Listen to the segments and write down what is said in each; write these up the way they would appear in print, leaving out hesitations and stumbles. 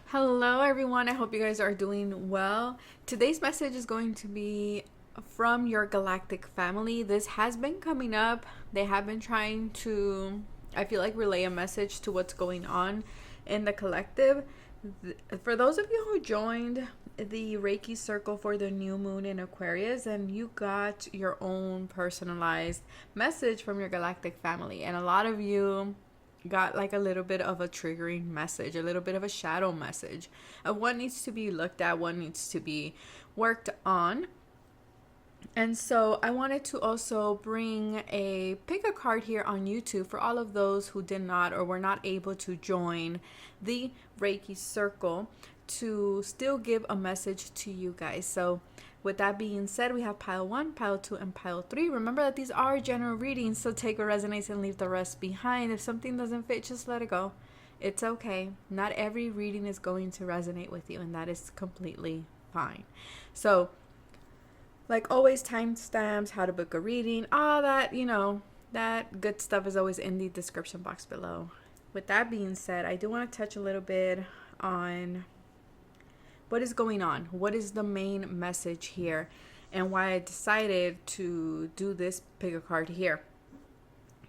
Hello, everyone. I hope you guys are doing well. Today's message is going to be from your galactic family. This has been coming up. They have been trying to, I feel like, relay a message to what's going on in the collective. For those of you who joined the Reiki circle for the new moon in Aquarius, and you got your own personalized message from your galactic family, and a lot of you got like a little bit of a triggering message, a little bit of a shadow message of what needs to be looked at, what needs to be worked on. And so I wanted to also bring a pick a card here on YouTube for all of those who did not or were not able to join the Reiki circle to still give a message to you guys. So with that being said, we have pile 1, pile 2, and pile 3. Remember that these are general readings, so take what resonates and leave the rest behind. If something doesn't fit, just let it go. It's okay. Not every reading is going to resonate with you, and that is completely fine. So, like always, timestamps, how to book a reading, all that, that good stuff is always in the description box below. With that being said, I do want to touch a little bit on what is going on, what is the main message here, and why I decided to do this pick a card here.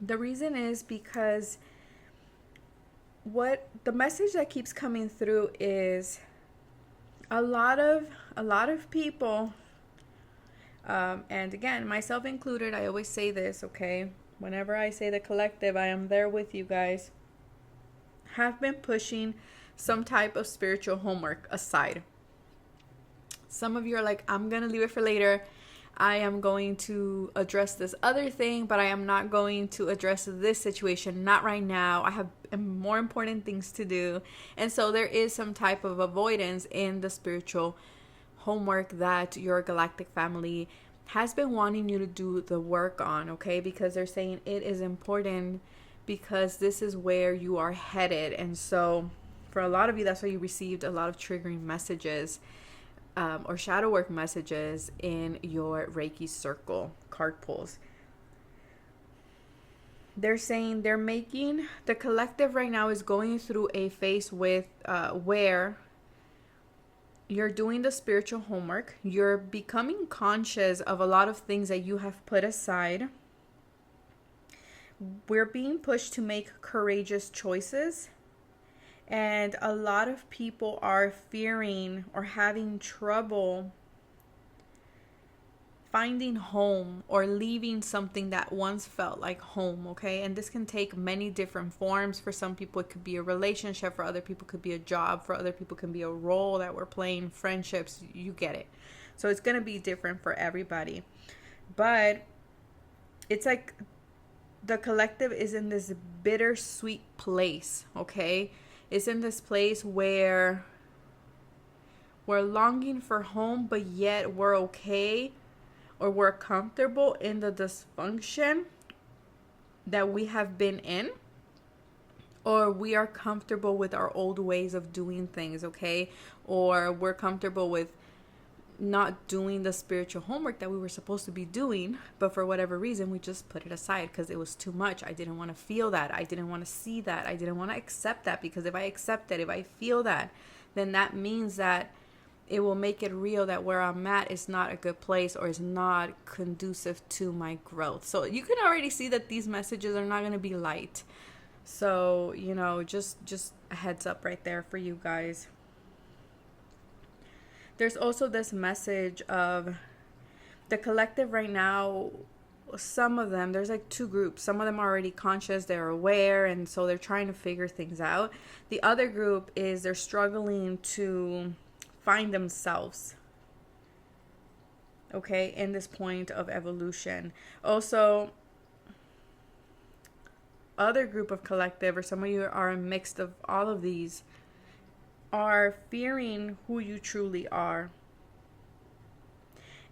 The reason is because what the message that keeps coming through is a lot of people, and again, myself included, I always say this, okay? Whenever I say the collective, I am there with you guys, have been pushing some type of spiritual homework aside. Some of you are like, I'm going to leave it for later. I am going to address this other thing, but I am not going to address this situation. Not right now. I have more important things to do. And so there is some type of avoidance in the spiritual homework that your galactic family has been wanting you to do the work on, okay? Because they're saying it is important because this is where you are headed. And so for a lot of you, that's why you received a lot of triggering messages or shadow work messages in your Reiki circle card pulls. They're saying they're making, the collective right now is going through a phase with where you're doing the spiritual homework. You're becoming conscious of a lot of things that you have put aside. We're being pushed to make courageous choices. And a lot of people are fearing or having trouble finding home or leaving something that once felt like home, okay? And this can take many different forms. For some people, it could be a relationship. For other people, it could be a job. For other people, it can be a role that we're playing, friendships. You get it. So it's going to be different for everybody. But it's like the collective is in this bittersweet place, okay? It's in this place where we're longing for home, but yet we're okay or we're comfortable in the dysfunction that we have been in, or we are comfortable with our old ways of doing things, okay? Or we're comfortable with not doing the spiritual homework that we were supposed to be doing, but for whatever reason we just put it aside because it was too much. I didn't want to feel that. I didn't want to see that. I didn't want to accept that, because if I accept it, if I feel that, then that means that it will make it real that where I'm at is not a good place or is not conducive to my growth. So you can already see that these messages are not going to be light. So, just a heads up right there for you guys. There's also this message of the collective right now. Some of them, there's like two groups. Some of them are already conscious, they're aware, and so they're trying to figure things out. The other group is they're struggling to find themselves, okay, in this point of evolution. Also, other group of collective, or some of you are a mix of all of these, are fearing who you truly are.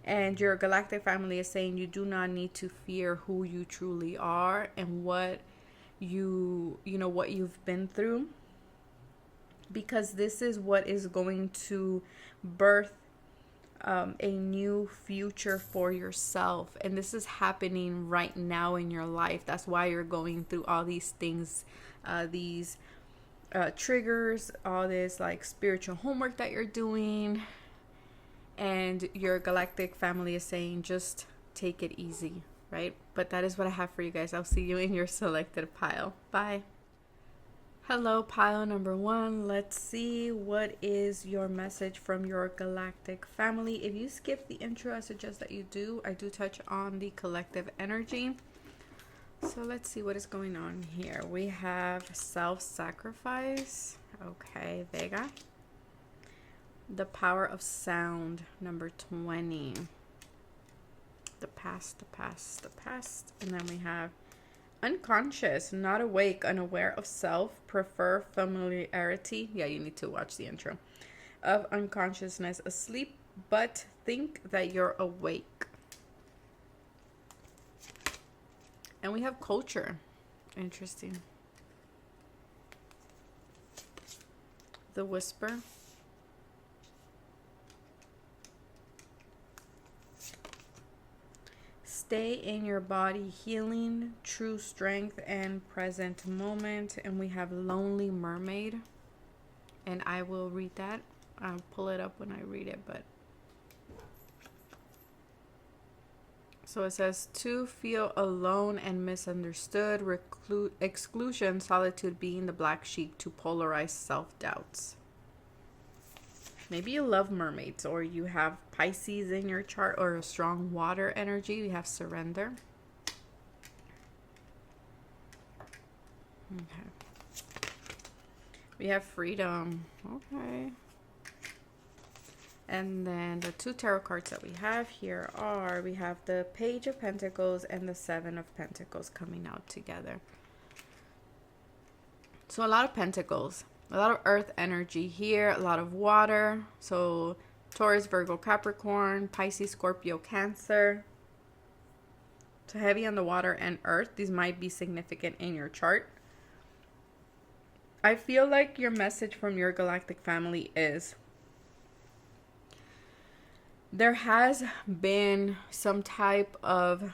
And your galactic family is saying you do not need to fear who you truly are and what what you've been through, because this is what is going to birth a new future for yourself. And this is happening right now in your life. That's why you're going through all these things, these triggers, all this like spiritual homework that you're doing, and your galactic family is saying just take it easy, right? But that is what I have for you guys. I'll see you in your selected pile. Bye. Hello, pile number 1. Let's see what is your message from your galactic family. If you skip the intro, I suggest that you do. I do touch on the collective energy. So let's see what is going on here. We have self-sacrifice. Okay, Vega. The power of sound, number 20. The past. And then we have unconscious, not awake, unaware of self, prefer familiarity. Yeah, you need to watch the intro. Of unconsciousness, asleep, but think that you're awake. And we have culture. Interesting. The whisper. Stay in your body, healing, true strength, and present moment. And we have lonely mermaid. And I will read that. I'll pull it up when I read it, but so it says to feel alone and misunderstood, exclusion, solitude being the black sheep, to polarize self-doubts. Maybe you love mermaids, or you have Pisces in your chart, or a strong water energy. We have surrender. Okay. We have freedom. Okay. And then the 2 tarot cards that we have here are, we have the Page of Pentacles and the 7 of Pentacles coming out together. So a lot of pentacles, a lot of earth energy here, a lot of water. So Taurus, Virgo, Capricorn, Pisces, Scorpio, Cancer. So heavy on the water and earth. These might be significant in your chart. I feel like your message from your galactic family is there has been some type of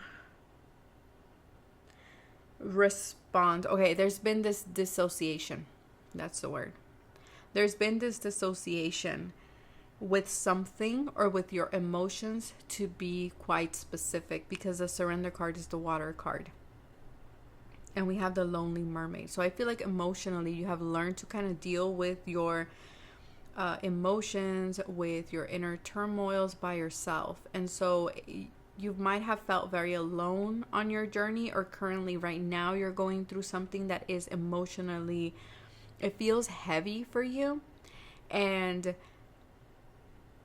response. Okay, there's been this dissociation. That's the word. There's been this dissociation with something or with your emotions, to be quite specific, because the surrender card is the water card. And we have the lonely mermaid. So I feel like emotionally you have learned to kind of deal with your emotions, with your inner turmoils by yourself. And so you might have felt very alone on your journey, or currently right now you're going through something that is emotionally, it feels heavy for you, and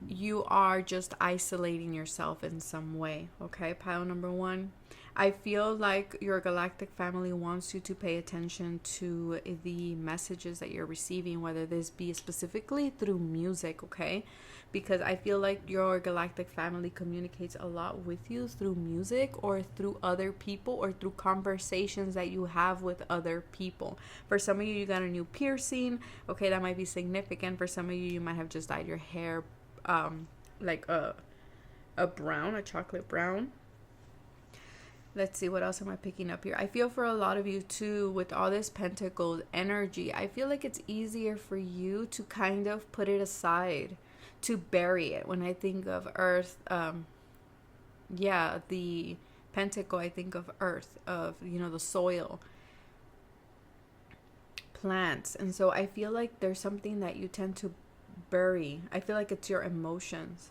you are just isolating yourself in some way. Okay, pile number 1. I feel like your galactic family wants you to pay attention to the messages that you're receiving, whether this be specifically through music, okay? Because I feel like your galactic family communicates a lot with you through music, or through other people, or through conversations that you have with other people. For some of you, you got a new piercing. Okay, that might be significant. For some of you, you might have just dyed your hair like a brown, a chocolate brown. Let's see, what else am I picking up here? I feel for a lot of you too, with all this Pentacles energy, I feel like it's easier for you to kind of put it aside, to bury it. When I think of earth, the Pentacle, I think of earth, of, the soil, plants. And so I feel like there's something that you tend to bury. I feel like it's your emotions,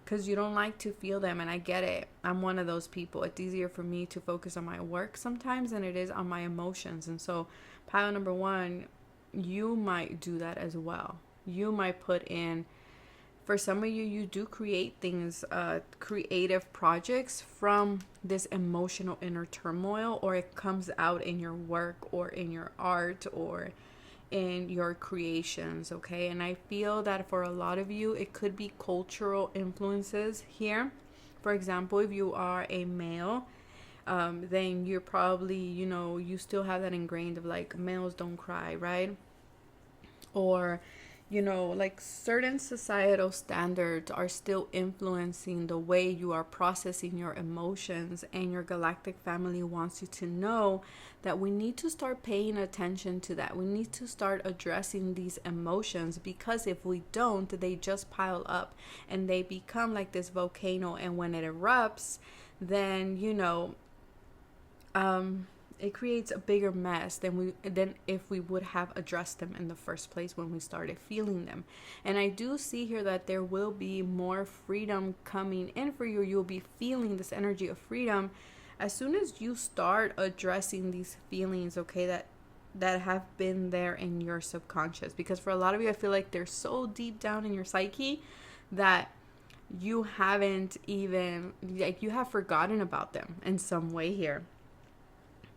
because you don't like to feel them. And I get it. I'm one of those people. It's easier for me to focus on my work sometimes than it is on my emotions. And so pile number 1, you might do that as well. You might put in, for some of you, you do create things, creative projects from this emotional inner turmoil, or it comes out in your work, or in your art, or in your creations. Okay, and I feel that for a lot of you, it could be cultural influences here. For example, if you are a male, then you're probably, you still have that ingrained of like, males don't cry, right? Or like certain societal standards are still influencing the way you are processing your emotions, and your galactic family wants you to know that we need to start paying attention to that. We need to start addressing these emotions, because if we don't, they just pile up and they become like this volcano, and when it erupts, then it creates a bigger mess than if we would have addressed them in the first place when we started feeling them. And I do see here that there will be more freedom coming in for you. You'll be feeling this energy of freedom as soon as you start addressing these feelings, okay, that have been there in your subconscious. Because for a lot of you, I feel like they're so deep down in your psyche that you haven't even, like, you have forgotten about them in some way here.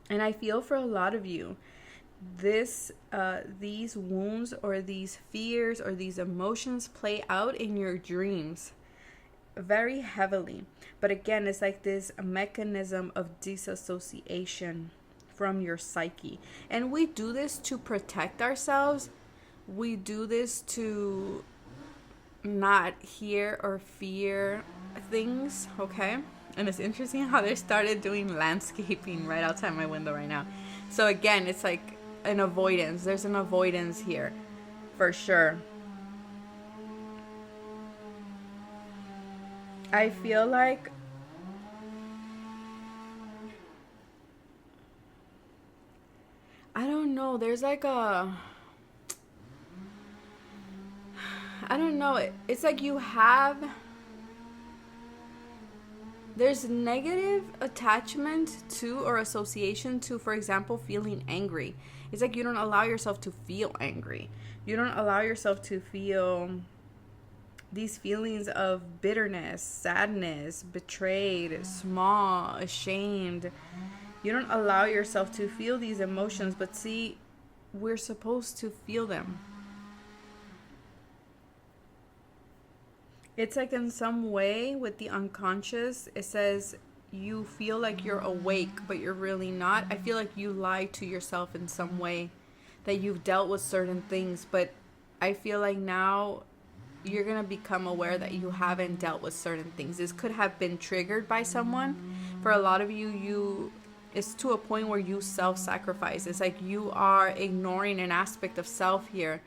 And I feel for a lot of you, these wounds or these fears or these emotions play out in your dreams very heavily. But again, it's like this mechanism of disassociation from your psyche. And we do this to protect ourselves. We do this to not hear or fear things, okay? And it's interesting how they started doing landscaping right outside my window right now. So again, it's like an avoidance. There's an avoidance here for sure. I feel like I don't know. There's like I don't know. It's like there's negative attachment to or association to, for example, feeling angry. It's like you don't allow yourself to feel angry. You don't allow yourself to feel these feelings of bitterness, sadness, betrayed, small, ashamed. You don't allow yourself to feel these emotions, but see, we're supposed to feel them. It's like in some way with the unconscious, it says you feel like you're awake, but you're really not. I feel like you lie to yourself in some way, that you've dealt with certain things, but I feel like now you're going to become aware that you haven't dealt with certain things. This could have been triggered by someone. For a lot of you, it's to a point where you self-sacrifice. It's like you are ignoring an aspect of self here.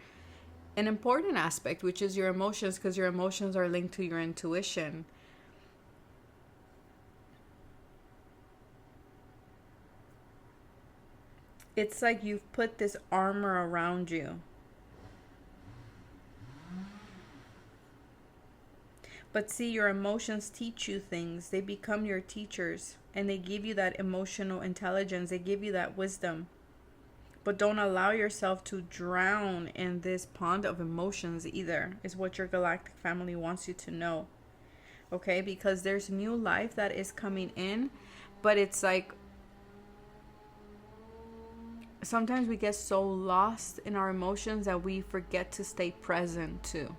An important aspect, which is your emotions, because your emotions are linked to your intuition. It's like you've put this armor around you. But see, your emotions teach you things. They become your teachers, and they give you that emotional intelligence. They give you that wisdom. But don't allow yourself to drown in this pond of emotions either, is what your galactic family wants you to know. Okay? Because there's new life that is coming in, but it's like sometimes we get so lost in our emotions that we forget to stay present too.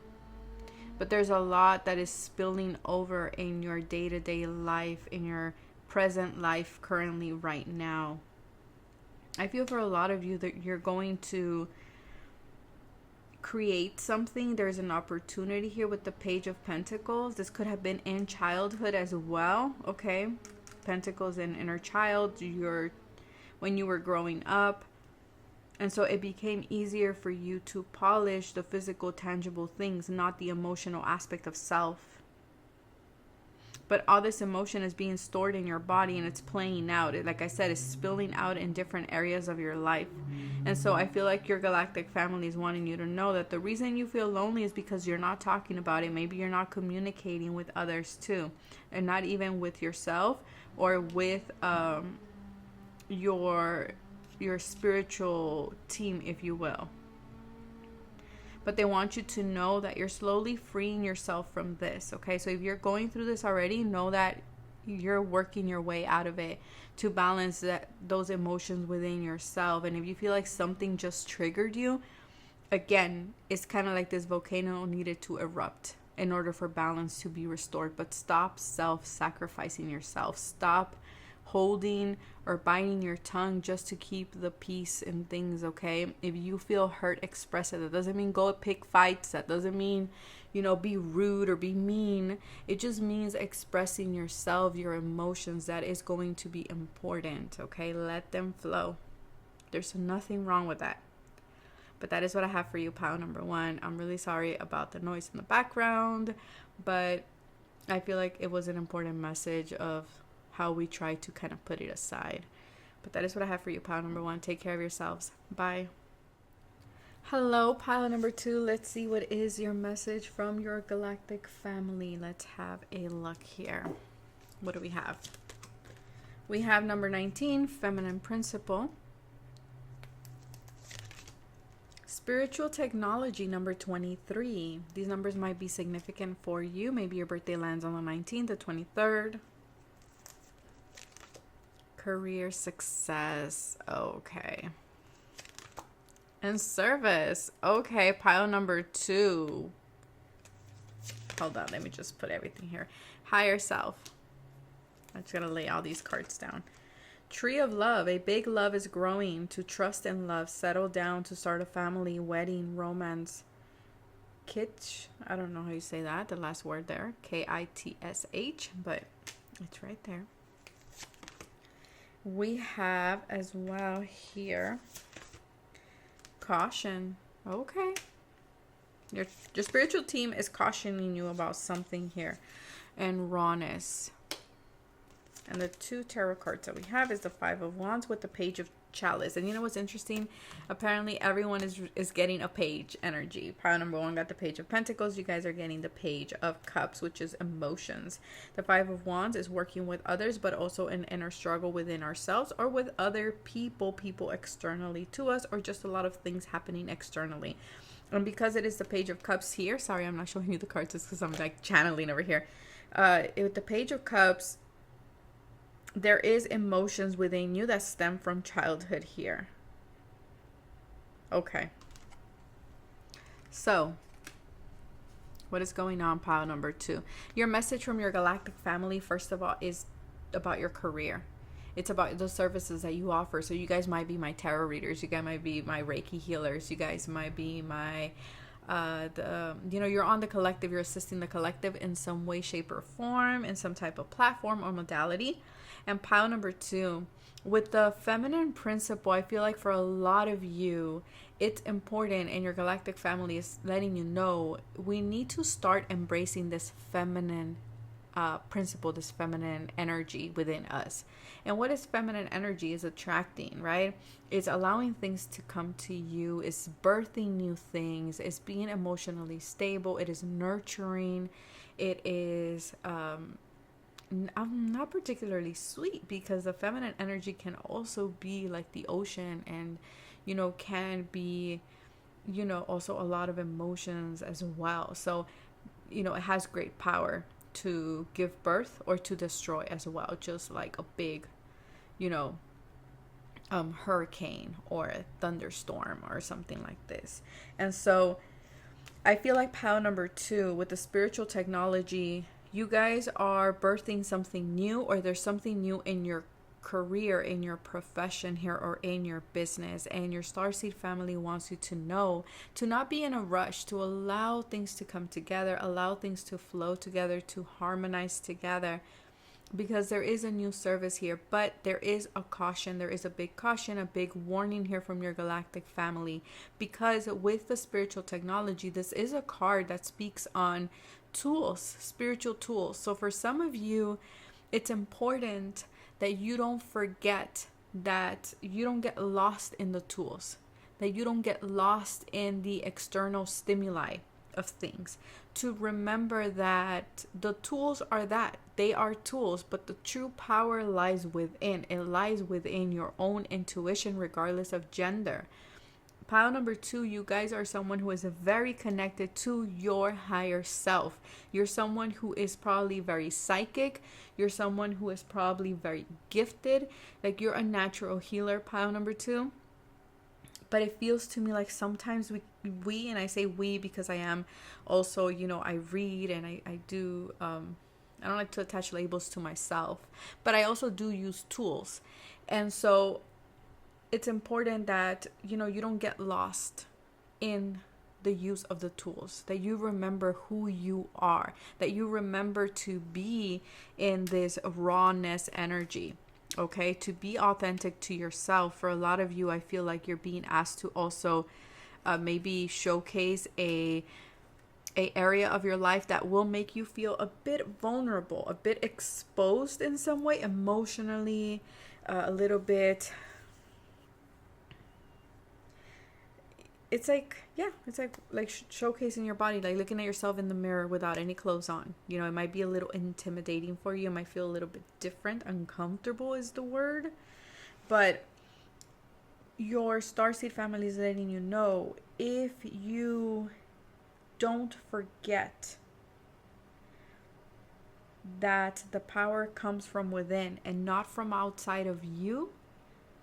But there's a lot that is spilling over in your day-to-day life, in your present life currently right now. I feel for a lot of you that you're going to create something. There's an opportunity here with the Page of Pentacles. This could have been in childhood as well, okay? Pentacles in inner child, when you were growing up. And so it became easier for you to polish the physical, tangible things, not the emotional aspect of self. But all this emotion is being stored in your body, and it's playing out. Like I said, it's spilling out in different areas of your life. And so I feel like your galactic family is wanting you to know that the reason you feel lonely is because you're not talking about it. Maybe you're not communicating with others too, and not even with yourself or with your spiritual team, if you will. But they want you to know that you're slowly freeing yourself from this, okay? So if you're going through this already, know that you're working your way out of it to balance those emotions within yourself. And if you feel like something just triggered you, again, it's kind of like this volcano needed to erupt in order for balance to be restored. But stop self-sacrificing yourself. Stop holding or biting your tongue just to keep the peace in things, okay? If you feel hurt, express it. That doesn't mean go pick fights. That doesn't mean, be rude or be mean. It just means expressing yourself, your emotions. That is going to be important, okay? Let them flow. There's nothing wrong with that. But that is what I have for you, pile number 1. I'm really sorry about the noise in the background, but I feel like it was an important message of how we try to kind of put it aside. But that is what I have for you, pile number 1. Take care of yourselves. Bye. Hello, pile number 2. Let's see what is your message from your galactic family. Let's have a look here. What do we have? We have number 19, feminine principle. Spiritual technology, number 23. These numbers might be significant for you. Maybe your birthday lands on the 19th, the 23rd. Career success. Okay. And service. Okay, pile number 2. Hold on, let me just put everything here. Higher self. I'm just going to lay all these cards down. Tree of love. A big love is growing. To trust and love. Settle down. To start a family. Wedding. Romance. Kitsch. I don't know how you say that. The last word there. Kitsh. But it's right there. We have as well here. Caution. Okay. Your spiritual team is cautioning you about something here. And rawness. And the 2 tarot cards that we have is the 5 of Wands with the Page of Chalice. And you know what's interesting? Apparently everyone is getting a page energy. Pile number 1 got the Page of Pentacles. You guys are getting the Page of Cups, which is emotions. The 5 of Wands is working with others, but also an inner struggle within ourselves or with other people externally to us, or just a lot of things happening externally. And because it is the Page of Cups here, sorry, I'm not showing you the cards just because I'm like channeling over here. With the Page of Cups, there is emotions within you that stem from childhood here. Okay. So, what is going on, pile number 2? Your message from your galactic family, first of all, is about your career. It's about the services that you offer. So you guys might be my tarot readers. You guys might be my Reiki healers. You guys might be my you're on the collective. You're assisting the collective in some way, shape, or form, in some type of platform or modality. And pile number 2, with the feminine principle, I feel like for a lot of you, it's important, and your galactic family is letting you know, we need to start embracing this feminine principle, this feminine energy within us. And what is feminine energy? Is attracting, right? It's allowing things to come to you. It's birthing new things. It's being emotionally stable. It is nurturing. It is not particularly sweet, because the feminine energy can also be like the ocean, and can be also a lot of emotions as well. So it has great power to give birth or to destroy as well, just like a big hurricane or a thunderstorm or something like this. And so I feel like pile number 2, with the spiritual technology, you guys are birthing something new, or there's something new in your career, in your profession here, or in your business. And your starseed family wants you to know to not be in a rush, to allow things to come together, allow things to flow together, to harmonize together, because there is a new service here. But there is a caution. There is a big caution, a big warning here from your galactic family, because with the spiritual technology, this is a card that speaks on tools, spiritual tools. So for some of you, it's important that you don't forget, that you don't get lost in the tools, that you don't get lost in the external stimuli of things. To remember that the tools are that. They are tools, but the true power lies within. It lies within your own intuition, regardless of gender. Pile number 2, you guys are someone who is very connected to your higher self. You're someone who is probably very psychic. You're someone who is probably very gifted. Like, you're a natural healer, pile number 2. But it feels to me like sometimes we, and I say we because I am also, I read and I do, I don't like to attach labels to myself, but I also do use tools. And so it's important that, you know, you don't get lost in the use of the tools, that you remember who you are, that you remember to be in this rawness energy, okay? To be authentic to yourself. For a lot of you, I feel like you're being asked to also maybe showcase a area of your life that will make you feel a bit vulnerable, a bit exposed in some way, emotionally, a little bit. It's like, yeah, it's like showcasing your body, like looking at yourself in the mirror without any clothes on. You know, it might be a little intimidating for you. It might feel a little bit different. Uncomfortable is the word. But your starseed family is letting you know, if you don't forget that the power comes from within and not from outside of you,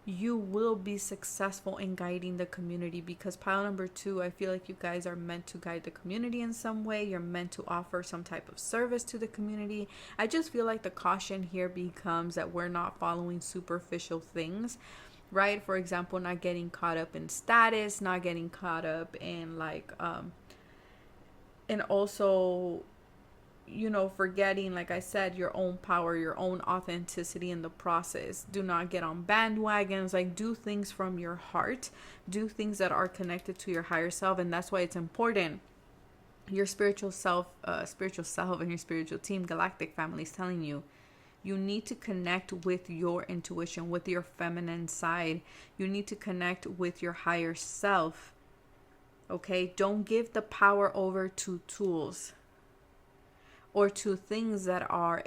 you will be successful in guiding the community. Because pile number 2, I feel like you guys are meant to guide the community in some way. You're meant to offer some type of service to the community. I just feel like the caution here becomes that we're not following superficial things, right? For example, not getting caught up in status, not getting caught up in like and also, you know, forgetting, like I said, your own power, your own authenticity in the process. Do not get on bandwagons. Like, do things from your heart. Do things that are connected to your higher self. And that's why it's important. Your spiritual self and your spiritual team, galactic family, is telling you, you need to connect with your intuition, with your feminine side. You need to connect with your higher self. Okay? Don't give the power over to tools or to things that are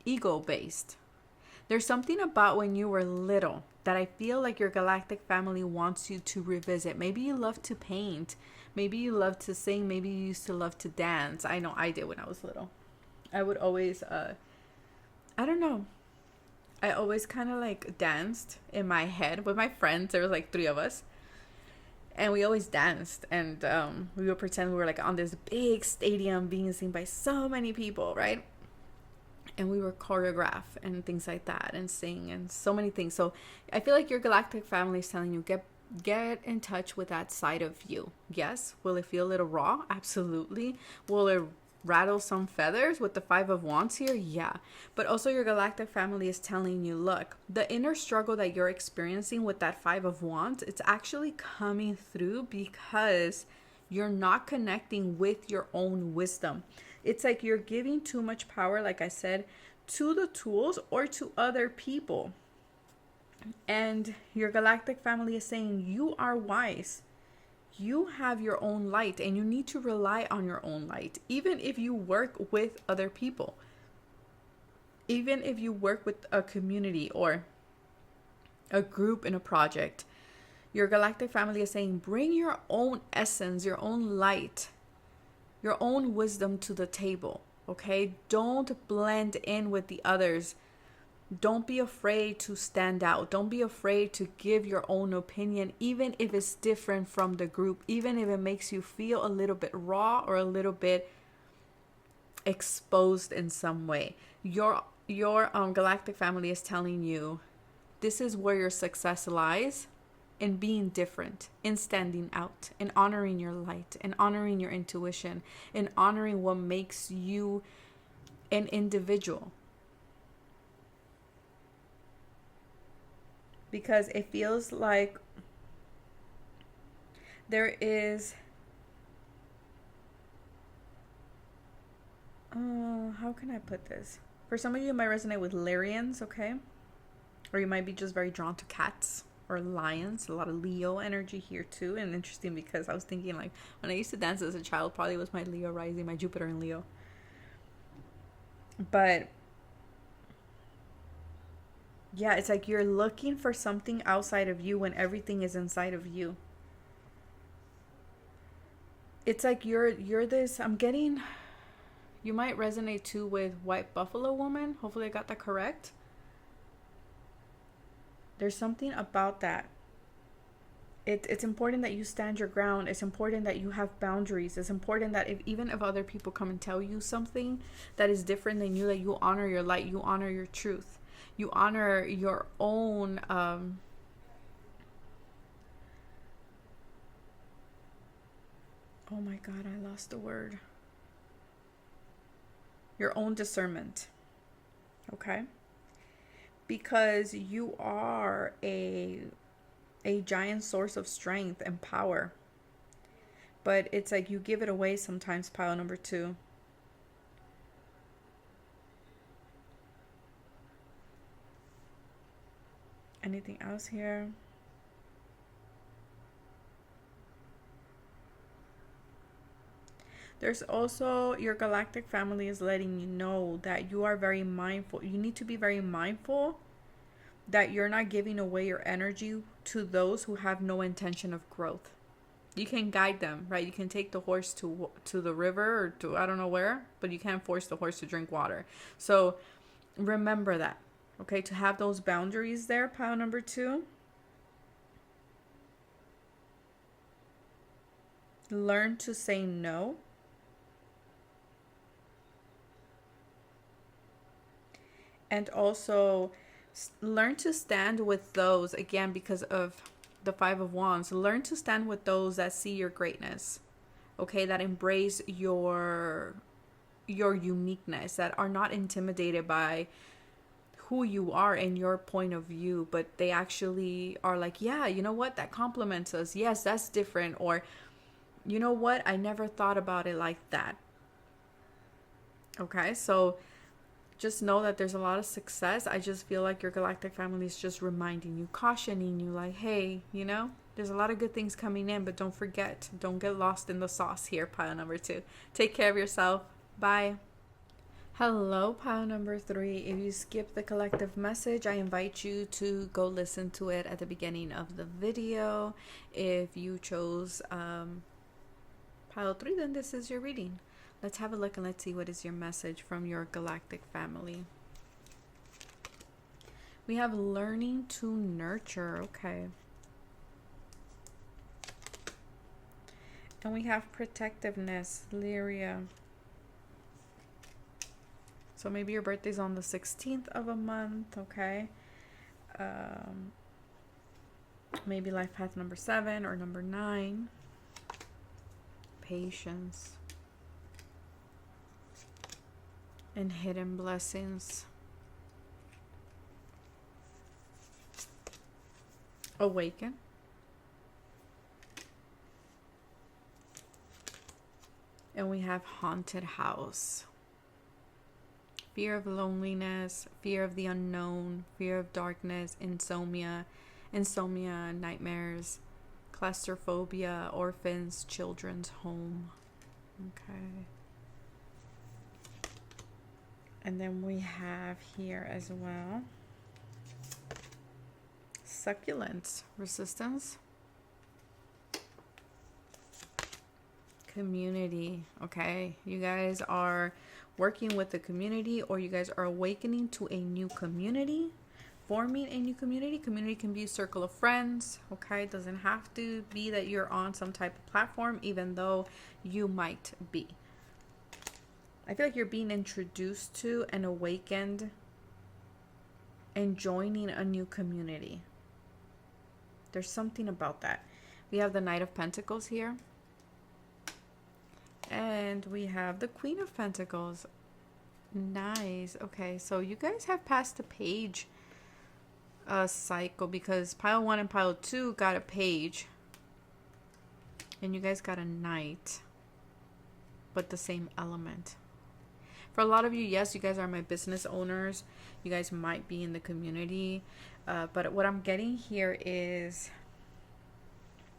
ego-based. There's something about when you were little that I feel like your galactic family wants you to revisit. Maybe you love to paint. Maybe you love to sing. Maybe you used to love to dance. I know I did when I was little. I would always, I don't know. I always kind of like danced in my head with my friends. There was like 3 of us. And we always danced, and we would pretend we were like on this big stadium being seen by so many people, right? And we would choreograph and things like that and sing and so many things. So I feel like your galactic family is telling you, get in touch with that side of you. Yes. Will it feel a little raw? Absolutely. Will it rattle some feathers with the 5 of Wands here? Yeah. But also your galactic family is telling you, look, the inner struggle that you're experiencing with that 5 of Wands, it's actually coming through because you're not connecting with your own wisdom. It's like you're giving too much power, like I said, to the tools or to other people. And your galactic family is saying, you are wise. You have your own light, and you need to rely on your own light, even if you work with other people, even if you work with a community or a group in a project. Your galactic family is saying, bring your own essence, your own light, your own wisdom to the table. Okay? Don't blend in with the others. Don't be afraid to stand out. Don't be afraid to give your own opinion, even if it's different from the group, even if it makes you feel a little bit raw or a little bit exposed in some way. Your galactic family is telling you, this is where your success lies, in being different, in standing out, in honoring your light, in honoring your intuition, in honoring what makes you an individual. Because it feels like there is, how can I put this? For some of you, it might resonate with Lyrians, okay? Or you might be just very drawn to cats or lions. A lot of Leo energy here too. And interesting because I was thinking, like, when I used to dance as a child, probably was my Leo rising, my Jupiter in Leo. But yeah, it's like you're looking for something outside of you when everything is inside of you. It's like you're this, you might resonate too with White Buffalo Woman. Hopefully I got that correct. There's something about that. it's important that you stand your ground. It's important that you have boundaries. It's important that even if other people come and tell you something that is different than you, that you honor your light, you honor your truth, you honor your own oh my god, I lost the word. Your own discernment. Okay? Because you are a giant source of strength and power. But it's like you give it away sometimes, pile number 2. Anything else here? There's also, your galactic family is letting you know that you are very mindful. You need to be very mindful that you're not giving away your energy to those who have no intention of growth. You can guide them, right? You can take the horse to the river or to I don't know where, but you can't force the horse to drink water. So remember that, okay? To have those boundaries there, pile number 2. Learn to say no. And also learn to stand with those, again, because of the 5 of Wands, learn to stand with those that see your greatness, okay, that embrace your uniqueness, that are not intimidated by who you are and your point of view, but they actually are like, yeah, you know what, that compliments us, yes, that's different, or you know what, I never thought about it like that. Okay, so just know that there's a lot of success. I just feel like your galactic family is just reminding you, cautioning you, like, hey, you know, there's a lot of good things coming in, but don't forget, don't get lost in the sauce here, pile number 2. Take care of yourself. Bye. Hello, pile number 3. If you skipped the collective message, I invite you to go listen to it at the beginning of the video. If you chose pile 3, then this is your reading. Let's have a look and let's see what is your message from your galactic family. We have learning to nurture. Okay. And we have protectiveness, Lyria. So maybe your birthday's on the 16th of a month. Okay. Maybe life path number 7 or number 9. Patience. And hidden blessings. Awaken. And we have haunted house. Fear of loneliness, fear of the unknown, fear of darkness, insomnia, nightmares, claustrophobia, orphans, children's home. Okay. And then we have here as well succulents, resistance, community. Okay, you guys are working with the community, or you guys are awakening to a new community, forming a new community. Community can be a circle of friends. Okay, it doesn't have to be that you're on some type of platform, even though you might be. I feel like you're being introduced to and awakened and joining a new community. There's something about that. We have the Knight of Pentacles here. And we have the Queen of Pentacles. Nice. Okay, so you guys have passed the page cycle, because pile 1 and pile 2 got a page. And you guys got a knight. But the same element. For a lot of you, yes, you guys are my business owners. You guys might be in the community. But what I'm getting here is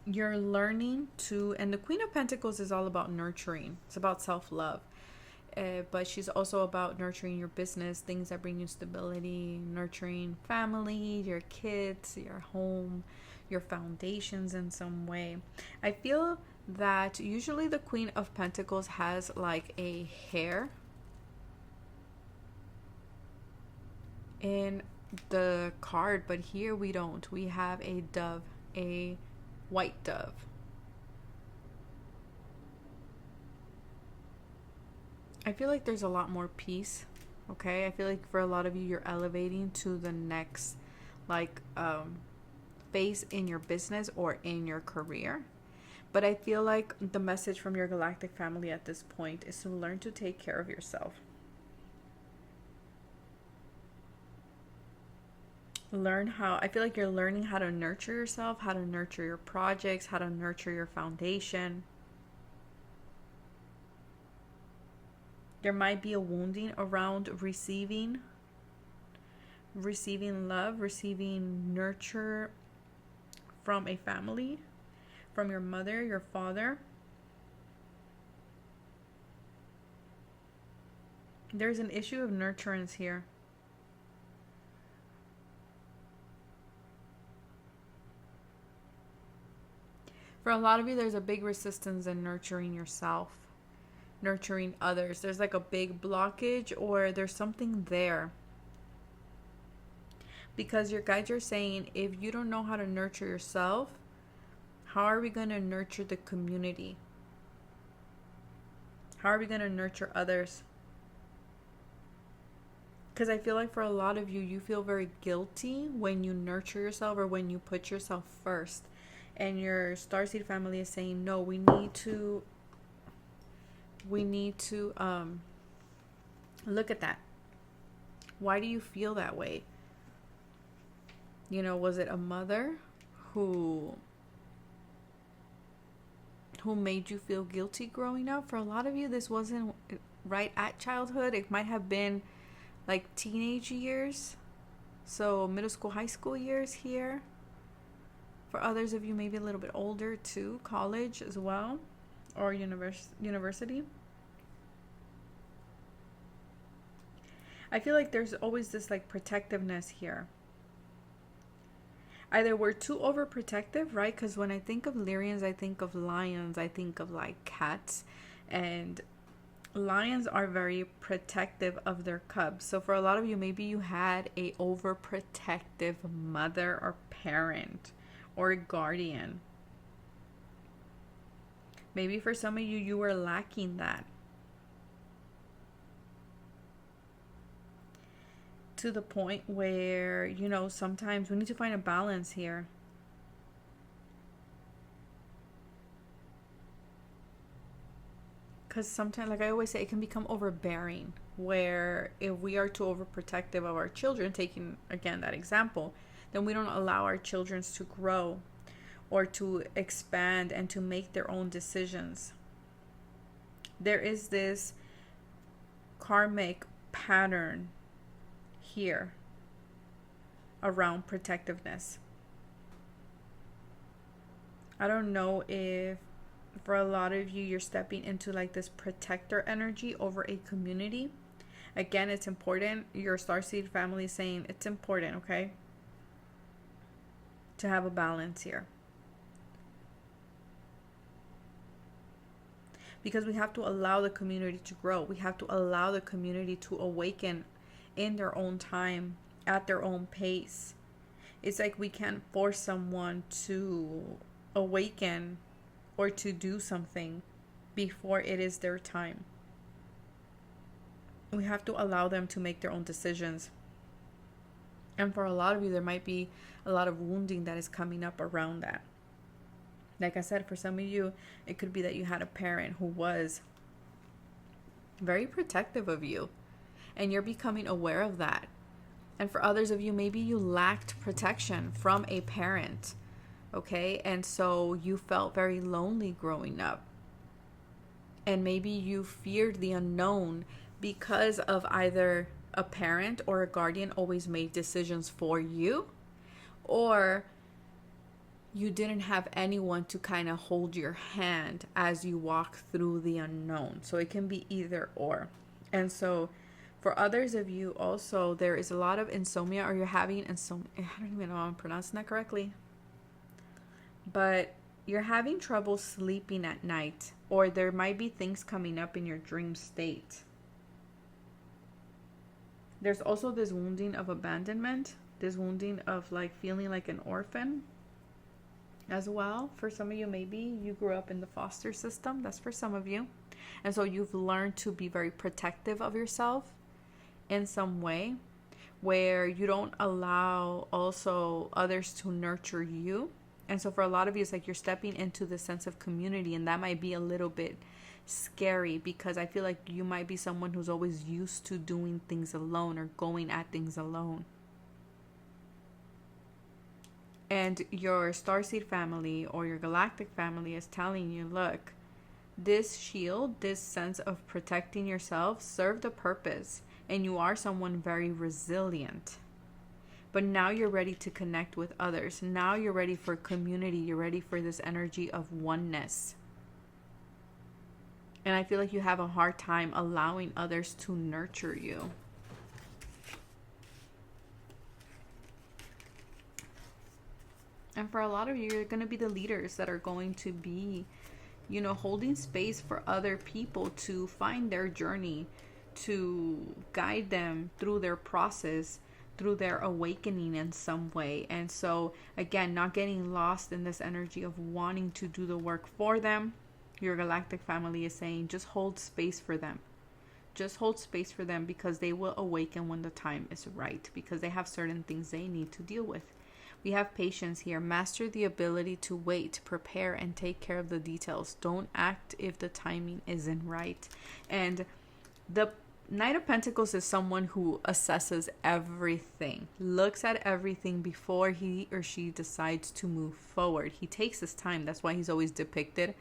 you're learning to, and the Queen of Pentacles is all about nurturing. It's about self-love. But she's also about nurturing your business, things that bring you stability, nurturing family, your kids, your home, your foundations in some way. I feel that usually the Queen of Pentacles has like a hare in the card, but here we don't. We have a dove, a white dove. I feel like there's a lot more peace. Okay, I feel like for a lot of you, you're elevating to the next like phase in your business or in your career. But I feel like the message from your galactic family at this point is to learn to take care of yourself. I feel like you're learning how to nurture yourself, how to nurture your projects, how to nurture your foundation. There might be a wounding around receiving love, receiving nurture from a family, from your mother, your father. There's an issue of nurturance here. For a lot of you, there's a big resistance in nurturing yourself, nurturing others. There's like a big blockage, or there's something there. Because your guides are saying, if you don't know how to nurture yourself, how are we going to nurture the community? How are we going to nurture others? Because I feel like for a lot of you, you feel very guilty when you nurture yourself or when you put yourself first. And your starseed family is saying, no, we need to look at that. Why do you feel that way? You know, was it a mother who made you feel guilty growing up? For a lot of you, this wasn't right at childhood. It might have been like teenage years. So middle school, high school years here. For others of you, maybe a little bit older too, college as well, or university. I feel like there's always this like protectiveness here. Either we're too overprotective, right? Because when I think of Lyrians, I think of lions, I think of like cats, and lions are very protective of their cubs. So for a lot of you, maybe you had a overprotective mother or parent or guardian. Maybe for some of you, you were lacking that. To the point where, you know, sometimes we need to find a balance here. Because sometimes, like I always say, it can become overbearing. Where if we are too overprotective of our children, taking again that example, then we don't allow our children to grow or to expand and to make their own decisions. There is this karmic pattern here around protectiveness. I don't know if for a lot of you, you're stepping into like this protector energy over a community. Again, it's important. Your starseed family is saying it's important, okay, to have a balance here. Because we have to allow the community to grow. We have to allow the community to awaken in their own time, at their own pace. It's like we can't force someone to awaken or to do something before it is their time. We have to allow them to make their own decisions. And for a lot of you, there might be a lot of wounding that is coming up around that. Like I said, for some of you, it could be that you had a parent who was very protective of you, and you're becoming aware of that. And for others of you, maybe you lacked protection from a parent, okay? And so you felt very lonely growing up. And maybe you feared the unknown because of either a parent or a guardian always made decisions for you, or you didn't have anyone to kind of hold your hand as you walk through the unknown. So it can be either or. And so for others of you also, there is a lot of insomnia, or you're having insomnia. I don't even know if I'm pronouncing that correctly. But you're having trouble sleeping at night, or there might be things coming up in your dream state. There's also this wounding of abandonment, this wounding of like feeling like an orphan. as well. For some of you, maybe you grew up in the foster system. That's for some of you. And so you've learned to be very protective of yourself in some way, where you don't allow also others to nurture you. And so for a lot of you, it's like you're stepping into the sense of community, and that might be a little bit scary, because I feel like you might be someone who's always used to doing things alone or going at things alone. And your starseed family or your galactic family is telling you, look, this shield, this sense of protecting yourself served a purpose, and you are someone very resilient. But now you're ready to connect with others. Now you're ready for community. You're ready for this energy of oneness. And I feel like you have a hard time allowing others to nurture you. And for a lot of you, you're going to be the leaders that are going to be, you know, holding space for other people to find their journey, to guide them through their process, through their awakening in some way. And so, again, not getting lost in this energy of wanting to do the work for them. Your galactic family is saying, just hold space for them. Just hold space for them, because they will awaken when the time is right, because they have certain things they need to deal with. We have patience here. Master the ability to wait, prepare, and take care of the details. Don't act if the timing isn't right. And the Knight of Pentacles is someone who assesses everything, looks at everything before he or she decides to move forward. He takes his time. That's why he's always depicted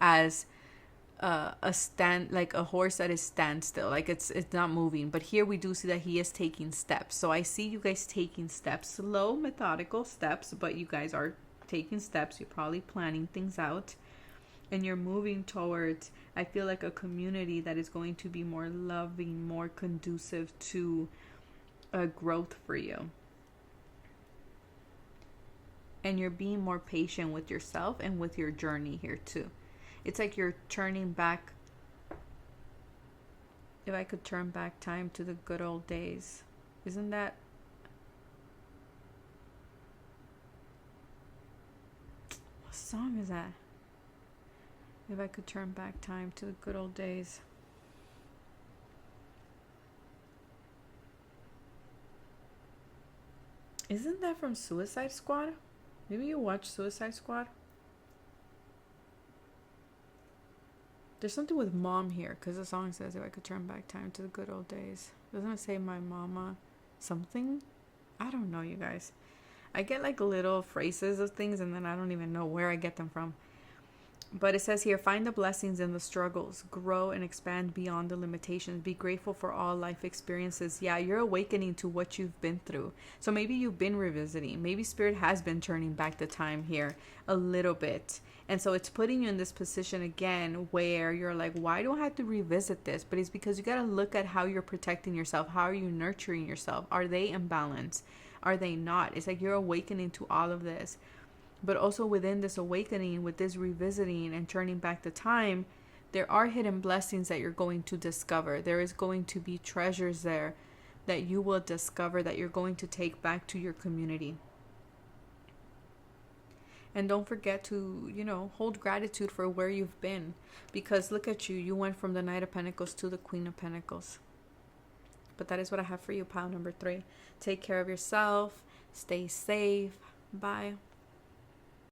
as like a horse that is standstill, like it's not moving. But here we do see that he is taking steps. So I see you guys taking steps, slow, methodical steps, but you guys are taking steps. You're probably planning things out, and you're moving towards, I feel like, a community that is going to be more loving, more conducive to growth for you. And you're being more patient with yourself and with your journey here too. It's like you're turning back. If I could turn back time to the good old days. Isn't that? What song is that? If I could turn back time to the good old days. Isn't that from Suicide Squad? Maybe you watch Suicide Squad? There's something with mom here, because the song says, if I could turn back time to the good old days. Doesn't it say my mama something? I don't know, you guys. I get like little phrases of things, and then I don't even know where I get them from. But it says here, find the blessings in the struggles, grow and expand beyond the limitations, be grateful for all life experiences. Yeah, you're awakening to what you've been through. So maybe you've been revisiting. Maybe Spirit has been turning back the time here a little bit. And so it's putting you in this position again where you're like, why do I have to revisit this? But it's because you got to look at how you're protecting yourself. How are you nurturing yourself? Are they in balance? Are they not? It's like you're awakening to all of this. But also within this awakening, with this revisiting and turning back the time, there are hidden blessings that you're going to discover. There is going to be treasures there that you will discover, that you're going to take back to your community. And don't forget to, hold gratitude for where you've been. Because look at you. You went from the Knight of Pentacles to the Queen of Pentacles. But that is what I have for you, pile number 3. Take care of yourself. Stay safe. Bye.